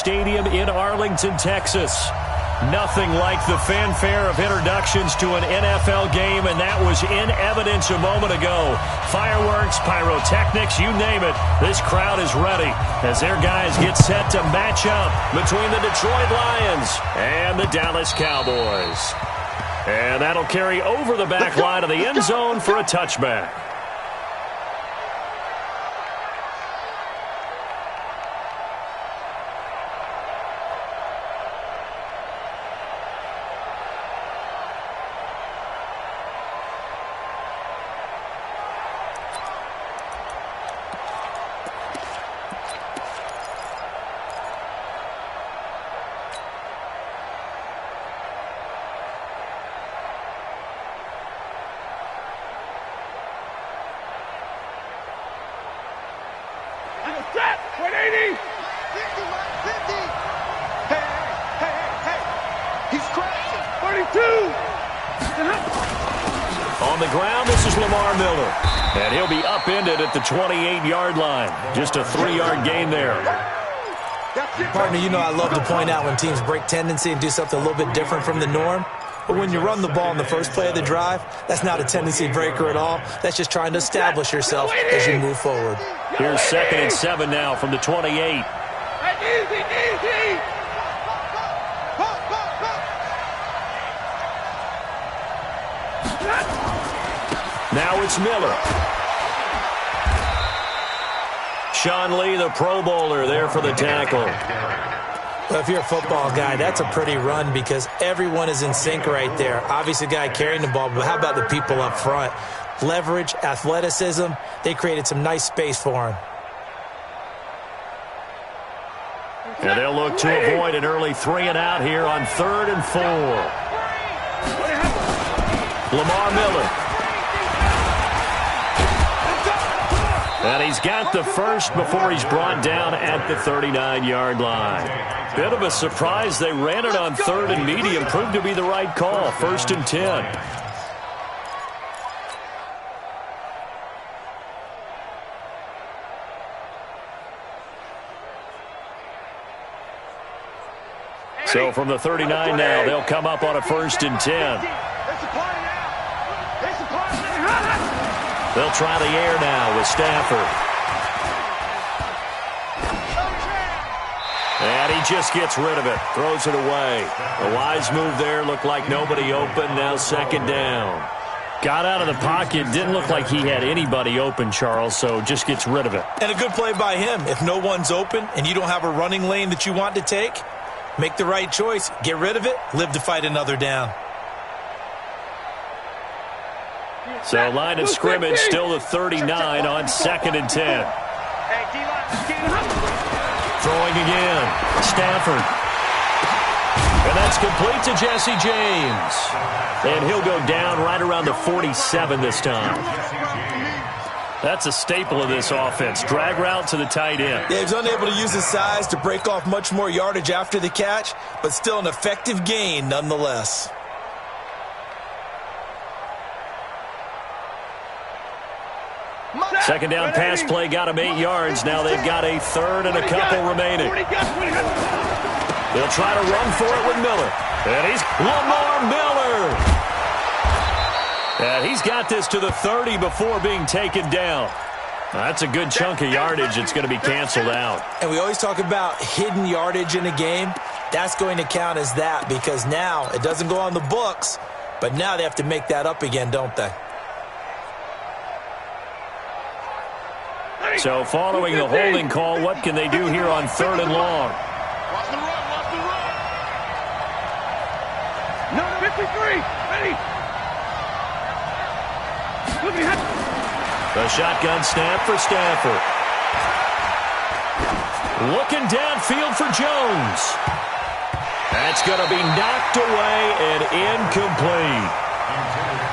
Stadium in Arlington, Texas. Nothing like the fanfare of introductions to an NFL game, and that was in evidence a moment ago. Fireworks, pyrotechnics, you name it. This crowd is ready as their guys get set to match up between the Detroit Lions and the Dallas Cowboys. And that'll carry over the back line of the end zone for a touchback. On the ground, this is Lamar Miller. And he'll be upended at the 28-yard line. Just a 3-yard gain there. Partner, you know I love to point out when teams break tendency and do something a little bit different from the norm. But when you run the ball in the first play of the drive, that's not a tendency breaker at all. That's just trying to establish yourself as you move forward. Here's 2nd and 7 now from the 28. Easy. Now it's Miller. Sean Lee, the Pro Bowler, there for the tackle. Well, if you're a football guy, that's a pretty run because everyone is in sync right there. Obviously, the guy carrying the ball, but how about the people up front? Leverage, athleticism, they created some nice space for him. And they'll look to avoid an early 3-and-out here on 3rd and 4. Lamar Miller. And he's got the first before he's brought down at the 39-yard line. Bit of a surprise. They ran it on 3rd and medium. Proved to be the right call. 1st and 10. So from the 39 now, they'll come up on a 1st and 10. They'll try the air now with Stafford. And he just gets rid of it. Throws it away. A wise move there. Looked like nobody open. Now 2nd down. Got out of the pocket. Didn't look like he had anybody open, Charles, so just gets rid of it. And a good play by him. If no one's open and you don't have a running lane that you want to take, make the right choice. Get rid of it. Live to fight another down. So line of scrimmage still the 39 on 2nd and 10. Throwing again. Stafford. And that's complete to Jesse James. And he'll go down right around the 47 this time. That's a staple of this offense. Drag route to the tight end. Yeah, he's unable to use his size to break off much more yardage after the catch, but still an effective gain nonetheless. Second down pass play got him 8 yards. Now they've got a 3rd and a couple remaining. They'll try to run for it with Miller. And he's Lamar Miller. And he's got this to the 30 before being taken down. That's a good chunk of yardage. It's going to be canceled out. And we always talk about hidden yardage in a game. That's going to count as that because now it doesn't go on the books, but now they have to make that up again, don't they? So following the holding call, what can they do here on 3rd and long? Watch the run. No, 53. Ready. The shotgun snap for Stafford. Looking downfield for Jones. That's going to be knocked away and incomplete.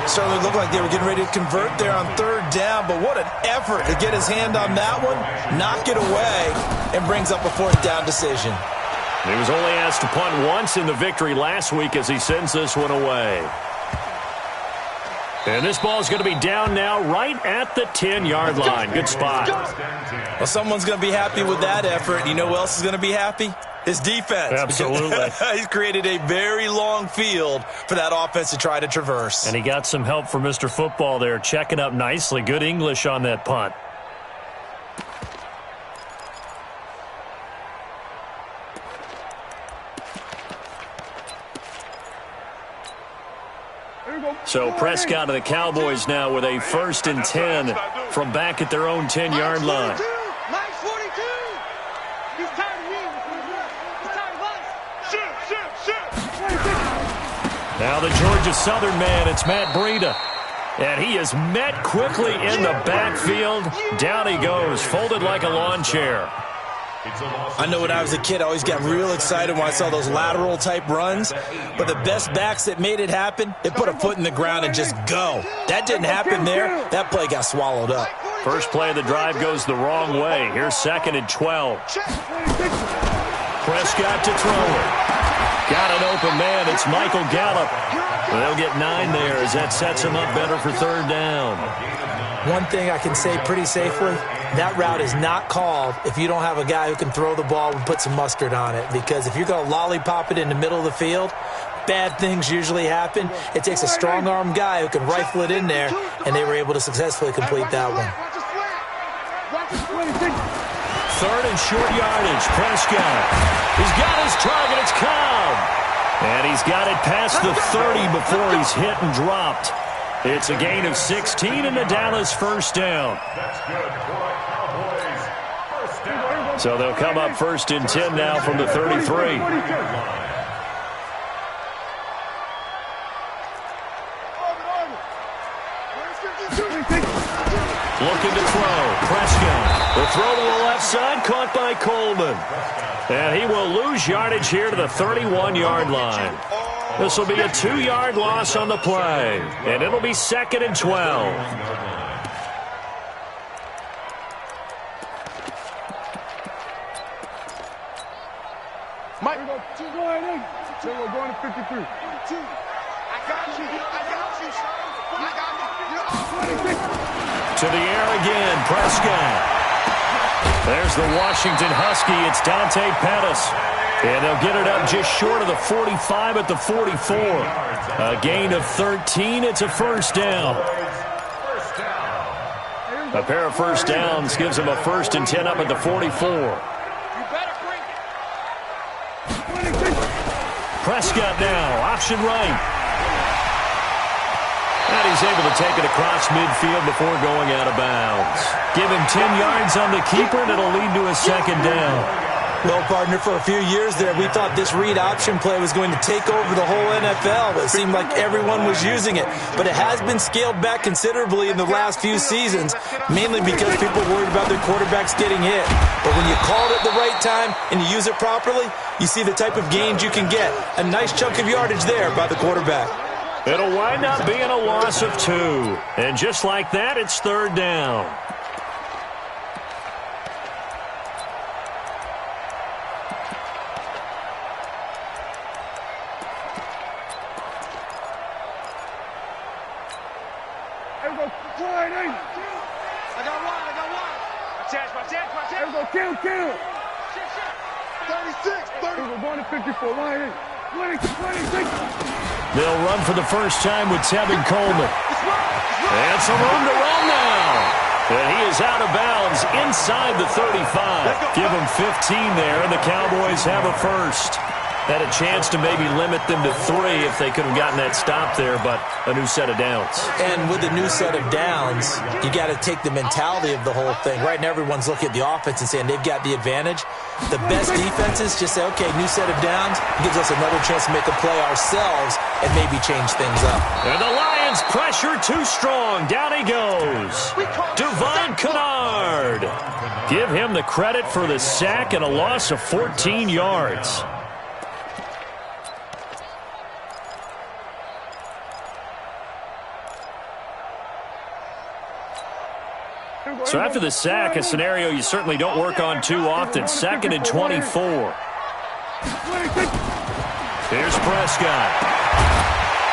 Certainly looked like they were getting ready to convert there on 3rd down, but what an effort to get his hand on that one, knock it away, and brings up a 4th down decision. He was only asked to punt once in the victory last week as he sends this one away. And this ball is going to be down now right at the 10-yard line. Good spot. Well, someone's going to be happy with that effort. You know who else is going to be happy? His defense. Absolutely. He's created a very long field for that offense to try to traverse. And he got some help from Mr. Football there, checking up nicely. Good English on that punt. So Prescott and the Cowboys now with a 1st and 10 from back at their own 10-yard line. Now the Georgia Southern man, it's Matt Breida. And he is met quickly in the backfield. Down he goes, folded like a lawn chair. I know when I was a kid, I always got real excited when I saw those lateral-type runs. But the best backs that made it happen, they put a foot in the ground and just go. That didn't happen there. That play got swallowed up. First play of the drive goes the wrong way. Here's 2nd and 12. Prescott to throw it. Got an open man. It's Michael Gallup. They'll get 9 there as that sets him up better for 3rd down. One thing I can say pretty safely, that route is not called if you don't have a guy who can throw the ball and put some mustard on it. Because if you're going to lollipop it in the middle of the field, bad things usually happen. It takes a strong-arm guy who can rifle it in there, and they were able to successfully complete that one. 3rd and short yardage. Prescott. He's got his target. It's Cobb. And he's got it past the 30 before he's hit and dropped. It's a gain of 16 and the Dallas 1st down. So they'll come up 1st and 10 now from the 33. Looking to throw. Prescott. The throw to the left side, caught by Coleman. And he will lose yardage here to the 31-yard line. This will be a 2-yard loss on the play. And it'll be 2nd and 12. Mike, go ahead. We're going to 53. I got you. To the air again, Prescott. There's the Washington Husky. It's Dante Pettis. And they'll get it up just short of the 45 at the 44. A gain of 13. It's a 1st down. A pair of 1st downs gives them a 1st and 10 up at the 44. Prescott now, option right. And he's able to take it across midfield before going out of bounds. Give him 10 yards on the keeper, and it'll lead to a 2nd down. Well, partner, for a few years there, we thought this read option play was going to take over the whole NFL. It seemed like everyone was using it. But it has been scaled back considerably in the last few seasons, mainly because people are worried about their quarterbacks getting hit. But when you call it at the right time and you use it properly, you see the type of gains you can get. A nice chunk of yardage there by the quarterback. It'll wind up being a loss of 2. And just like that, it's 3rd down. Kill. 36, 30. We're going to 54. 26. They'll run for the first time with Tevin Coleman. And some room to run now. And he is out of bounds inside the 35. Give him 15 there, and the Cowboys have a 1st. Had a chance to maybe limit them to 3 if they could have gotten that stop there, but a new set of downs. And with a new set of downs, you got to take the mentality of the whole thing. Right now, everyone's looking at the offense and saying they've got the advantage. The best defenses just say, okay, new set of downs gives us another chance to make a play ourselves and maybe change things up. And the Lions pressure too strong. Down he goes. Devon Kennard. Give him the credit for the sack and a loss of 14 yards. So after the sack, a scenario you certainly don't work on too often. 2nd and 24. Here's Prescott.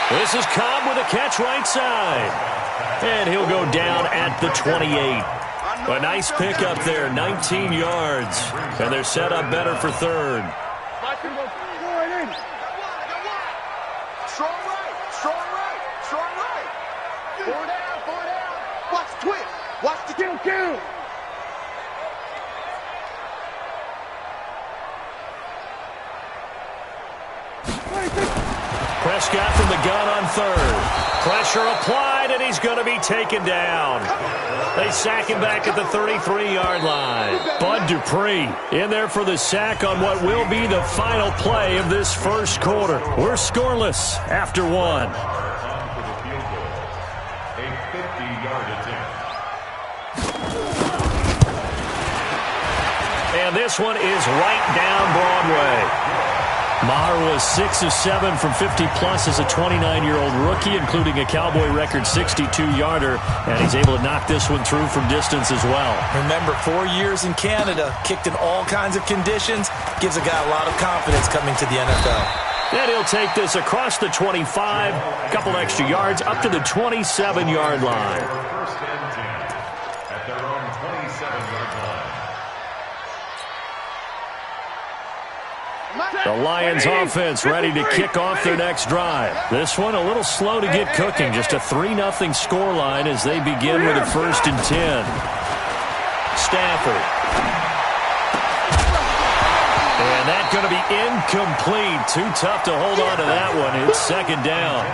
This is Cobb with a catch right side. And he'll go down at the 28. A nice pickup there, 19 yards. And they're set up better for 3rd. Here we go. Go in. Strong right. Strong right. Strong right. 4 down. 4 down. Watch the twist. Watch the kill. Prescott from the gun on third. Pressure applied, and he's going to be taken down. They sack him back at the 33-yard line. Bud Dupree in there for the sack on what will be the final play of this first quarter. We're scoreless after one. A 50-yard attempt. And this one is right down Broadway. Maher was 6 of 7 from 50-plus as a 29-year-old rookie, including a Cowboy record 62-yarder, and he's able to knock this one through from distance as well. Remember, 4 years in Canada, kicked in all kinds of conditions, gives a guy a lot of confidence coming to the NFL. And he'll take this across the 25, a couple extra yards, up to the 27-yard line. First and 10 at their own 27-yard line. The Lions offense ready to kick off their next drive. This one a little slow to get cooking. Just a 3-0 scoreline as they begin with a 1st and 10. Stafford. And that's going to be incomplete. Too tough to hold on to that one. It's 2nd down.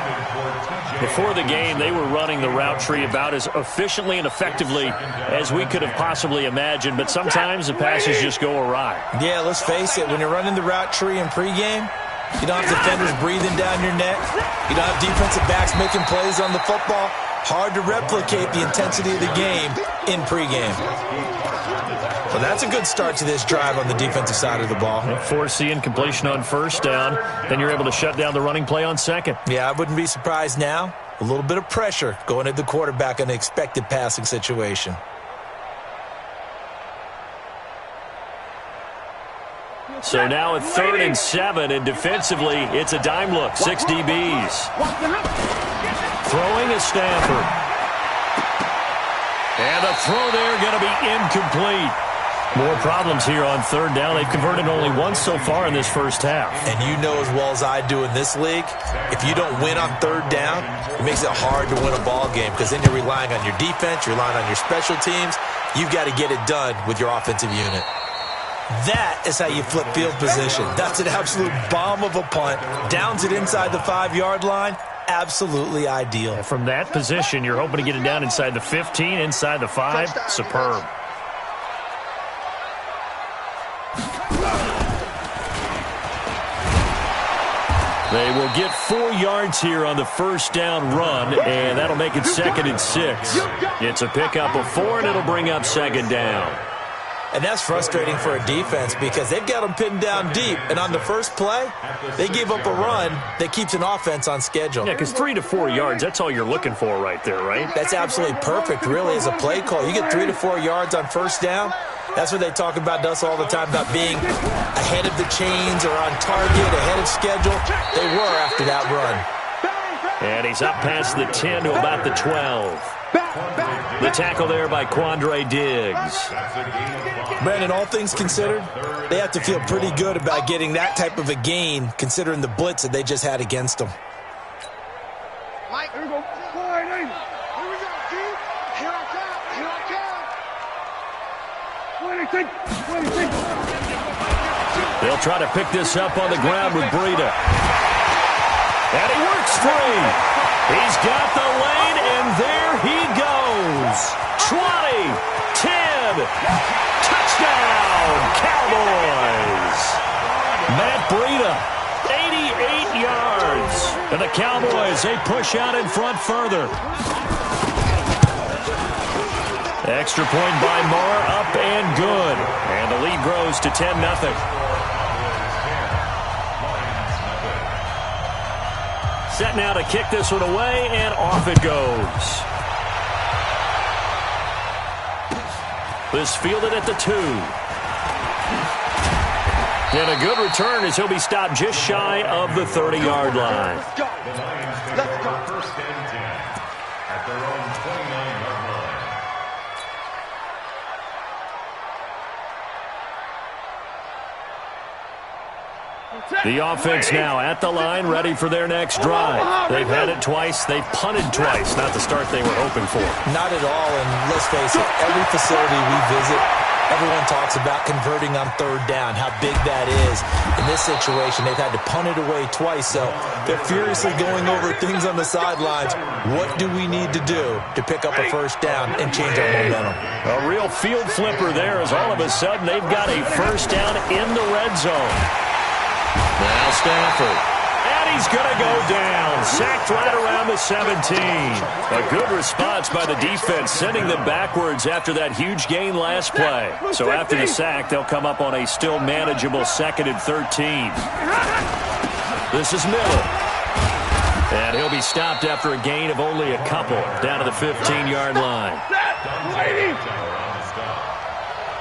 Before the game, they were running the route tree about as efficiently and effectively as we could have possibly imagined, but sometimes the passes just go awry. Yeah, let's face it, when you're running the route tree in pregame, you don't have defenders breathing down your neck. You don't have defensive backs making plays on the football. Hard to replicate the intensity of the game in pregame. Well, that's a good start to this drive on the defensive side of the ball. Forcing incompletion on 1st down. Then you're able to shut down the running play on 2nd. Yeah, I wouldn't be surprised now. A little bit of pressure going at the quarterback in an expected passing situation. So now at 3rd and 7, and defensively, it's a dime look. 6 DBs. Throwing is Stafford. And the throw there going to be incomplete. More problems here on 3rd down. They've converted only once so far in this first half. And you know as well as I do in this league, if you don't win on 3rd down, it makes it hard to win a ball game because then you're relying on your defense, you're relying on your special teams. You've got to get it done with your offensive unit. That is how you flip field position. That's an absolute bomb of a punt. Downs it inside the 5-yard line. Absolutely ideal. From that position, you're hoping to get it down inside the 15, inside the 5. Superb. They will get 4 yards here on the 1st down run, and that'll make it 2nd and 6. It's a pickup of 4, and it'll bring up 2nd down. And that's frustrating for a defense because they've got them pinned down deep. And on the first play, they give up a run that keeps an offense on schedule. Yeah, because 3 to 4 yards, that's all you're looking for right there, right? That's absolutely perfect, really, as a play call. You get 3 to 4 yards on 1st down. That's what they talk about to us all the time, about being ahead of the chains or on target, ahead of schedule. They were after that run. And he's up past the 10 to about the 12. The tackle there by Quandre Diggs. Brandon, all things considered, they have to feel pretty good about getting that type of a gain, considering the blitz that they just had against them. Mike, here we go. Here we go, dude. Here I come. Here I come. 26. They'll try to pick this up on the ground with Breida. And he works free. He's got the lane, and there he goes. 20, 10, touchdown, Cowboys. Matt Breida, 88 yards. And the Cowboys, they push out in front further. Extra point by Moore, up and good. And the lead grows to 10-0. Set now to kick this one away, and off it goes. This fielded at the 2. And a good return as he'll be stopped just shy of the 30-yard line. Let's go. Let's go. First and 10 at their own 29-yard line. The offense now at the line, ready for their next drive. They've had it twice. They've punted twice. Not the start they were hoping for. Not at all, and let's face it, every facility we visit, everyone talks about converting on third down, how big that is. In this situation, they've had to punt it away twice, so they're furiously going over things on the sidelines. What do we need to do to pick up a first down and change our momentum? A real field flipper there as all of a sudden they've got a first down in the red zone. Now Stafford. And he's going to go down. Sacked right around the 17. A good response by the defense, sending them backwards after that huge gain last play. So after the sack, they'll come up on a still manageable 2nd and 13. This is Miller. And he'll be stopped after a gain of only a couple down to the 15-yard line.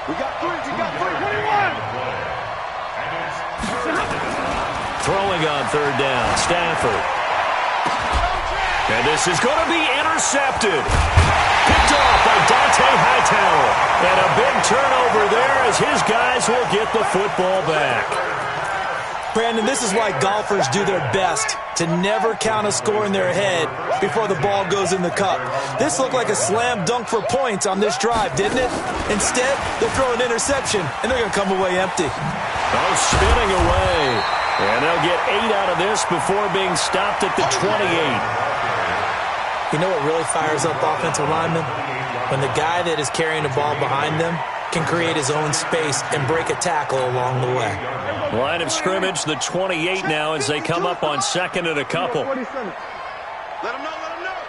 We got three, 21. Throwing on third down, Stafford. And this is going to be intercepted. Picked off by Dante Hightower. And a big turnover there as his guys will get the football back. Brandon, this is why golfers do their best to never count a score in their head before the ball goes in the cup. This looked like a slam dunk for points on this drive, didn't it? Instead, they'll throw an interception, and they're going to come away empty. Oh, spinning away. And they'll get 8 out of this before being stopped at the 28. You know what really fires up offensive linemen? When the guy that is carrying the ball behind them can create his own space and break a tackle along the way. Line of scrimmage, the 28 now as they come up on 2nd and a couple. Let him know, let him know.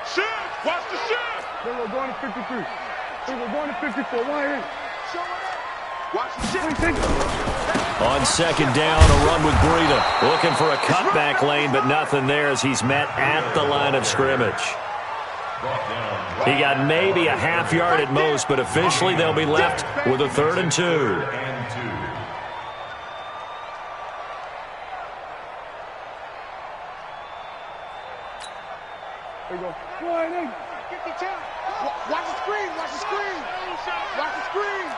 Shift, watch the shift. Then we're going to 53. Then we're going to 54. Why ain't? Watch the shift. On 2nd down, a run with Breida. Looking for a cutback lane, but nothing there as he's met at the line of scrimmage. He got maybe a half yard at most, but officially they'll be left with a 3rd and 2. There you go. Watch the screen. Watch the screen. Watch the screen.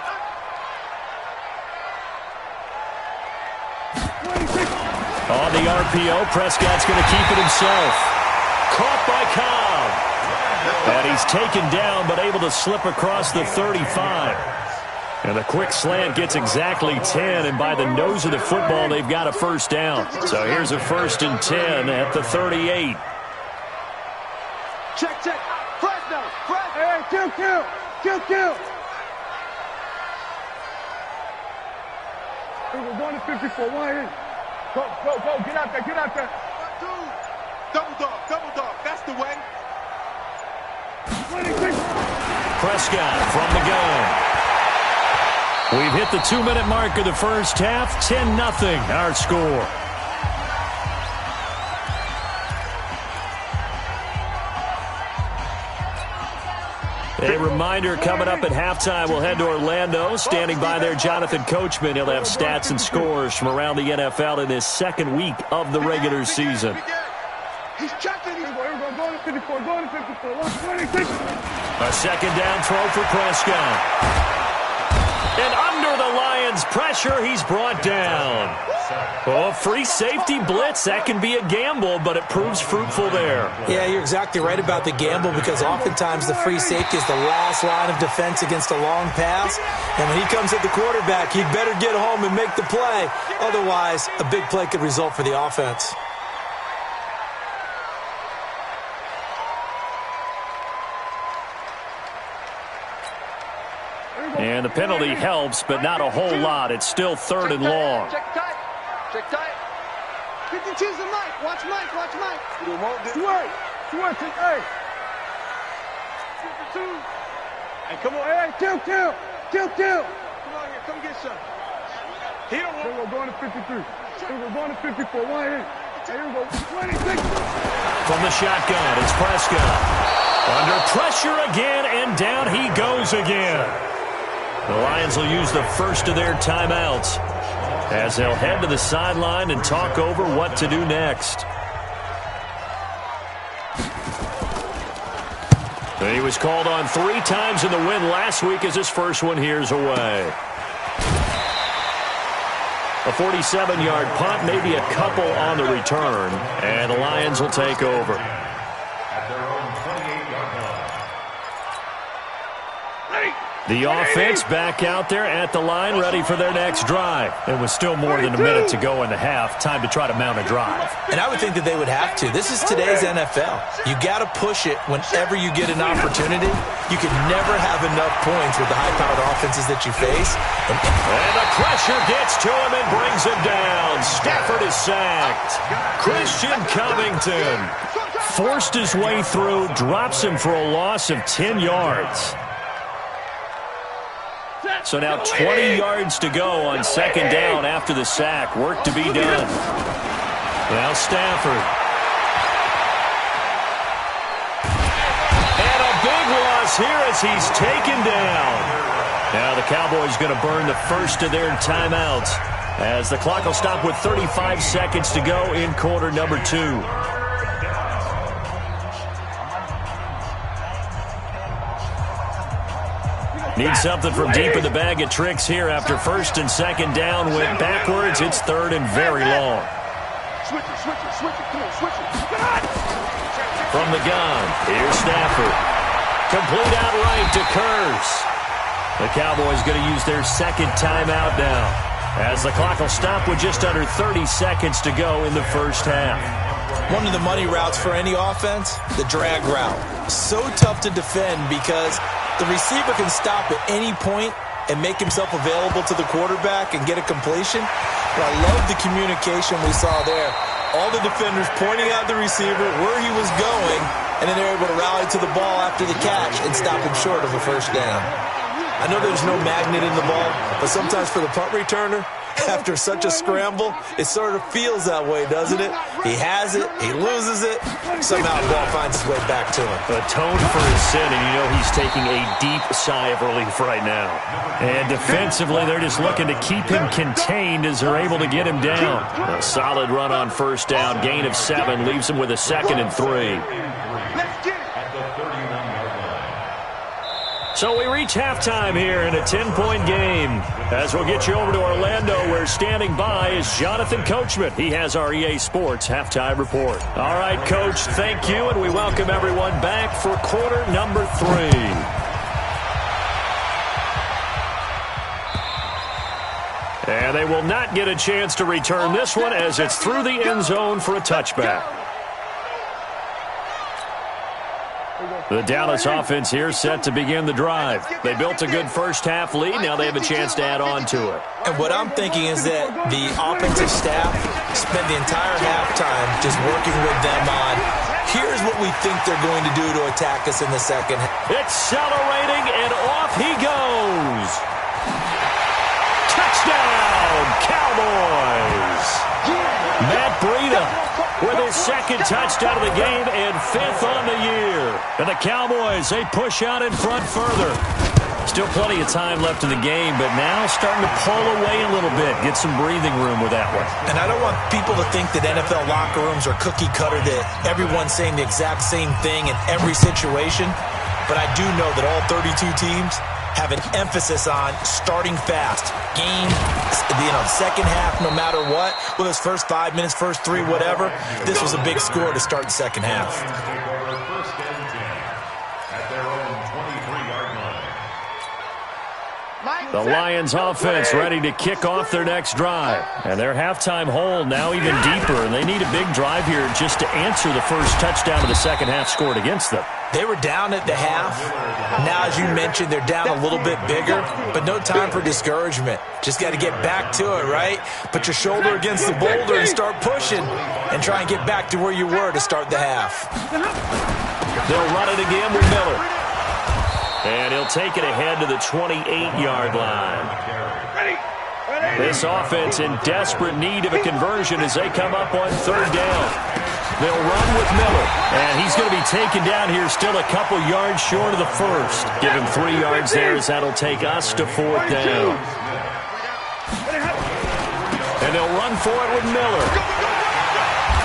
On the RPO, Prescott's going to keep it himself. Caught by Cobb. And he's taken down, but able to slip across the 35. And the quick slant gets exactly 10, and by the nose of the football, they've got a first down. So here's a 1st and 10 at the 38. Check. Fresno. Hey, kill. We're going to 54. Why ain't? Go. Get out there. Double dog. That's the way. 26. Prescott from the gun. We've hit the 2-minute mark of the first half. 10-0 our score. A reminder, coming up at halftime, we'll head to Orlando. Standing by there, Jonathan Coachman. He'll have stats and scores from around the NFL in his 2nd week of the regular season. He's checking. Going to 54. Going to 54. 126. A 2nd down throw for Prescott. And under the Lions' pressure, he's brought down. Oh, free safety blitz. That can be a gamble, but it proves fruitful there. Yeah, you're exactly right about the gamble because oftentimes the free safety is the last line of defense against a long pass. And when he comes at the quarterback, he'd better get home and make the play. Otherwise, a big play could result for the offense. And the penalty helps, but not a whole lot. It's still 3rd and long. Check tight. 52's the Mike. Watch Mike. Two. Hey. 52. Hey, come on. Hey, kill. Come on here. Come get some. Here we're going to 53. We're going to 54. Why ain't? Here we go. 26. From the shotgun, it's Prescott. Under pressure again, and down he goes again. The Lions will use the first of their timeouts as they'll head to the sideline and talk over what to do next. He was called on 3 times in the win last week as his first one here's away. A 47-yard punt, maybe a couple on the return, and the Lions will take over. The offense back out there at the line, ready for their next drive. It was still more than a minute to go in the half. Time to try to mount a drive. And I would think that they would have to. This is today's NFL. You got to push it whenever you get an opportunity. You can never have enough points with the high-powered offenses that you face. And the pressure gets to him and brings him down. Stafford is sacked. Christian Covington forced his way through, drops him for a loss of 10 yards. So now 20 yards to go on second down after the sack. Work to be done. Now Stafford. And a big loss here as he's taken down. Now the Cowboys going to burn the first of their timeouts as the clock will stop with 35 seconds to go in quarter number 2. Need something from deep in the bag of tricks here after first and second down went backwards. It's third and very long. From the gun, here's Stafford. Complete out right to Kurz. The Cowboys going to use their second timeout now as the clock will stop with just under 30 seconds to go in the first half. One of the money routes for any offense, the drag route. So tough to defend because the receiver can stop at any point and make himself available to the quarterback and get a completion. But I love the communication we saw there. All the defenders pointing out the receiver, where he was going, and then they're able to rally to the ball after the catch and stop him short of a first down. I know there's no magnet in the ball, but sometimes for the punt returner, after such a scramble, it sort of feels that way, doesn't it? He has it, he loses it, somehow the ball finds its way back to him. Atone for his sin, and you know he's taking a deep sigh of relief right now. And defensively, they're just looking to keep him contained as they're able to get him down. A solid run on first down, gain of 7, leaves him with a 2nd and 3. So we reach halftime here in a 10-point game. As we'll get you over to Orlando, where standing by is Jonathan Coachman. He has our EA Sports halftime report. All right, Coach, thank you, and we welcome everyone back for quarter number 3. And they will not get a chance to return this one as it's through the end zone for a touchback. The Dallas offense here set to begin the drive. They built a good first-half lead. Now they have a chance to add on to it. And what I'm thinking is that the offensive staff spent the entire halftime just working with them on, here's what we think they're going to do to attack us in the second half. Accelerating, and off he goes. Touchdown, Cowboys. Matt Breida with his 2nd touchdown of the game and 5th on the year. And the Cowboys, they push out in front further. Still plenty of time left in the game, but now starting to pull away a little bit, get some breathing room with that one. And I don't want people to think that NFL locker rooms are cookie cutter, that everyone's saying the exact same thing in every situation. But I do know that all 32 teams have an emphasis on starting fast. Game, second half, no matter what. Whether it's first 5 minutes, first 3, whatever. This was a big score to start the second half. The Lions offense ready to kick off their next drive. And their halftime hole now even deeper, and they need a big drive here just to answer the first touchdown of the second half scored against them. They were down at the half. Now, as you mentioned, they're down a little bit bigger, but no time for discouragement. Just got to get back to it, right? Put your shoulder against the boulder and start pushing and try and get back to where you were to start the half. They'll run it again with Miller. And he'll take it ahead to the 28-yard line. This offense in desperate need of a conversion as they come up on third down. They'll run with Miller, and he's going to be taken down here still a couple yards short of the first. Give him 3 yards there as that'll take us to 4th down. And they'll run for it with Miller.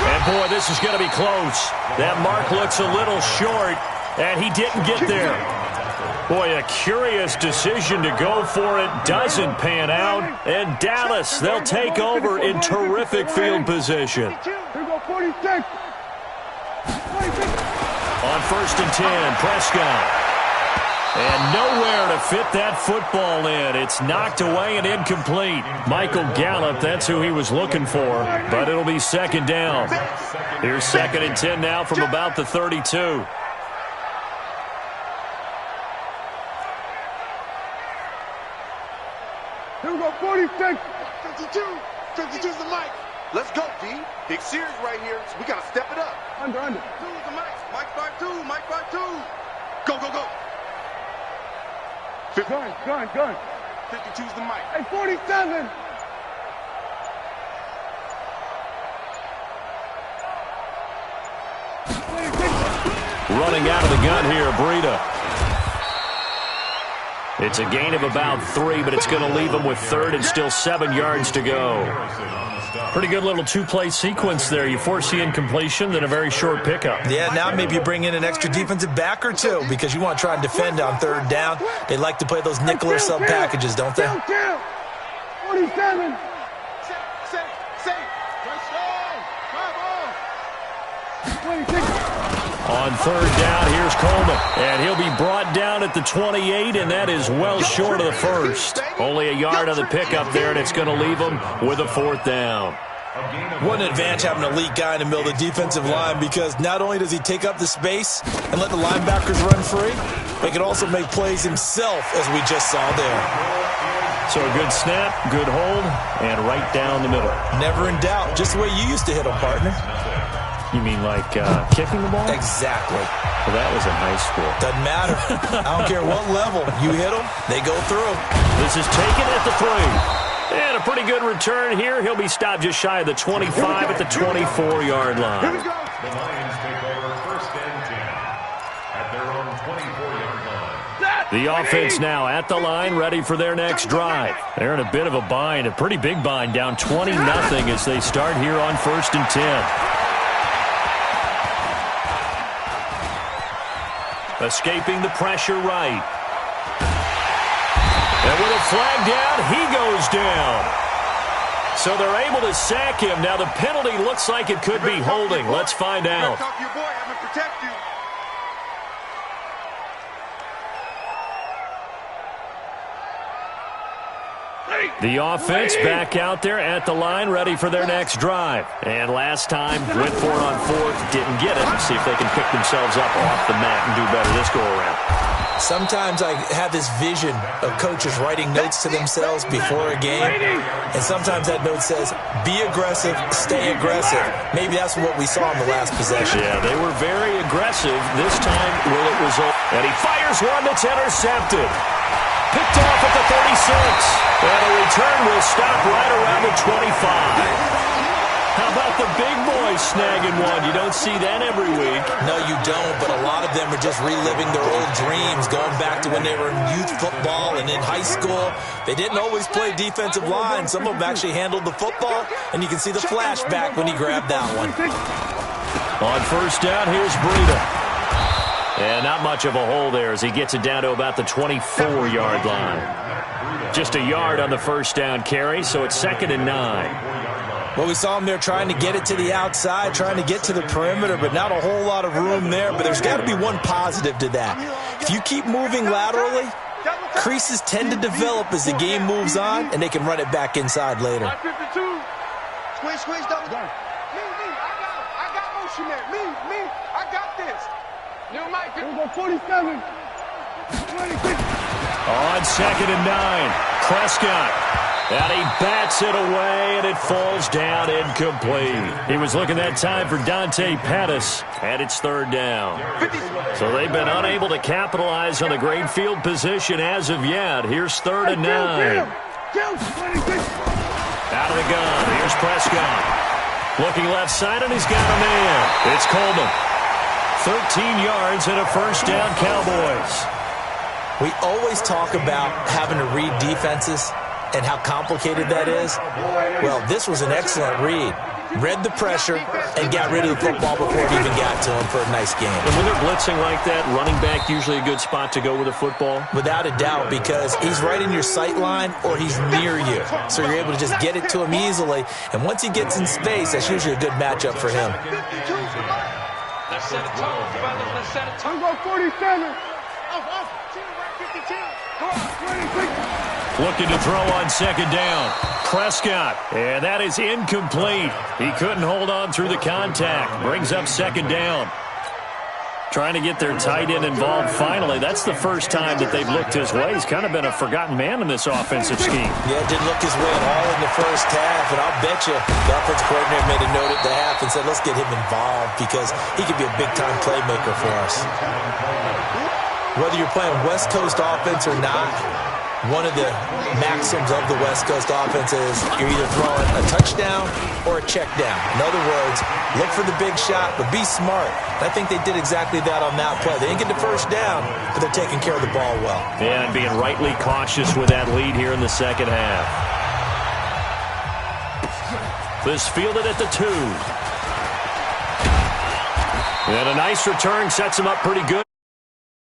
And, boy, this is going to be close. That mark looks a little short, and he didn't get there. Boy, a curious decision to go for it. Doesn't pan out. And Dallas, they'll take over in terrific field position. Here go 46. On 1st and 10, Prescott. And nowhere to fit that football in. It's knocked away and incomplete. Michael Gallup, that's who he was looking for, but it'll be 2nd down. Here's 2nd and 10 now from about the 32. Here we go, 46. 52. 52's the mic. Let's go, D. Big series right here. So we got to step it up. Under. 2's the mic. Mike 5-2. Mike 5-2. Go, go, go. Gun. 52's the mic. Hey, 47. Running out of the gun here, Breida. It's a gain of about 3, but it's going to leave him with 3rd and still 7 yards to go. Pretty good little 2-play sequence there. You force the incompletion, then a very short pickup. Yeah, now maybe you bring in an extra defensive back or 2 because you want to try and defend on 3rd down. They like to play those nickel or sub packages, don't they? 47. Say. Touchdown. 26. On 3rd down, here's Coleman. And he'll be brought down at the 28, and that is well short of the 1st. Only a yard on the pickup there, and it's going to leave him with a 4th down. What an advantage having an elite guy in the middle of the defensive line, because not only does he take up the space and let the linebackers run free, but he can also make plays himself, as we just saw there. So a good snap, good hold, and right down the middle. Never in doubt. Just the way you used to hit him, partner. You mean like kicking the ball? Exactly. Well, that was in high school. Doesn't matter. I don't care what level. You hit them, they go through. This is taken at the 3. And a pretty good return here. He'll be stopped just shy of the 25 at the 24-yard line. The Lions take over 1st and 10 at their own 24-yard line. The offense now at the line, ready for their next drive. They're in a bit of a bind, a pretty big bind, down 20-0 as they start here on 1st and 10. Escaping the pressure right. And with a flag down, he goes down. So they're able to sack him. Now the penalty looks like it could be holding. Let's find out. Talk to your boy. I'm going to protect you. The offense back out there at the line, ready for their next drive. And last time, went for it on 4th, didn't get it. See if they can pick themselves up off the mat and do better this go-around. Sometimes I have this vision of coaches writing notes to themselves before a game, and sometimes that note says, be aggressive, stay aggressive. Maybe that's what we saw in the last possession. Yeah, they were very aggressive. This time, will it result? And he fires one that's intercepted. Picked off at the 36. And a return will stop right around the 25. How about the big boys snagging one? You don't see that every week. No, you don't, but a lot of them are just reliving their old dreams, going back to when they were in youth football and in high school. They didn't always play defensive line. Some of them actually handled the football, and you can see the flashback when he grabbed that one. On 1st down, here's Breida. And not much of a hole there as he gets it down to about the 24-yard line. Just a yard on the 1st down carry, so it's 2nd and 9. Well, we saw him there trying to get it to the outside, trying to get to the perimeter, but not a whole lot of room there. But there's got to be one positive to that. If you keep moving laterally, creases tend to develop as the game moves on, and they can run it back inside later. 52. Squeeze, double. Me. I got motion there. Me. I got this. New Mike. Here we go, 47. 26. On 2nd and 9, Prescott. And he bats it away, and it falls down incomplete. He was looking that time for Dante Pettis, and it's 3rd down. So they've been unable to capitalize on the great field position as of yet. Here's 3rd and 9. Out of the gun, here's Prescott. Looking left side, and he's got a man. It's Coleman. 13 yards and a 1st down, Cowboys. We always talk about having to read defenses and how complicated that is. Well, this was an excellent read. read the pressure, and got rid of the football before it even got to him for a nice game. And when they're blitzing like that, running back usually a good spot to go with the football? Without a doubt, because he's right in your sight line or he's near you. So you're able to just get it to him easily. And once he gets in space, that's usually a good matchup for him. Let's set a tone, fellas. Let's set a tone. Go 47. Looking to throw on second down. Prescott, and that is incomplete. He couldn't hold on through the contact. Brings up second down. Trying to get their tight end involved finally. That's the first time that they've looked his way. He's kind of been a forgotten man in this offensive scheme. Yeah, didn't look his way at all in the first half, and I'll bet you the offensive coordinator made a note at the half and said, let's get him involved because he could be a big-time playmaker for us. Whether you're playing West Coast offense or not, one of the maxims of the West Coast offense is you're either throwing a touchdown or a check down. In other words, look for the big shot, but be smart. And I think they did exactly that on that play. They didn't get the first down, but they're taking care of the ball well. Yeah, and being rightly cautious with that lead here in the second half. This fielded at the 2. And a nice return sets him up pretty good.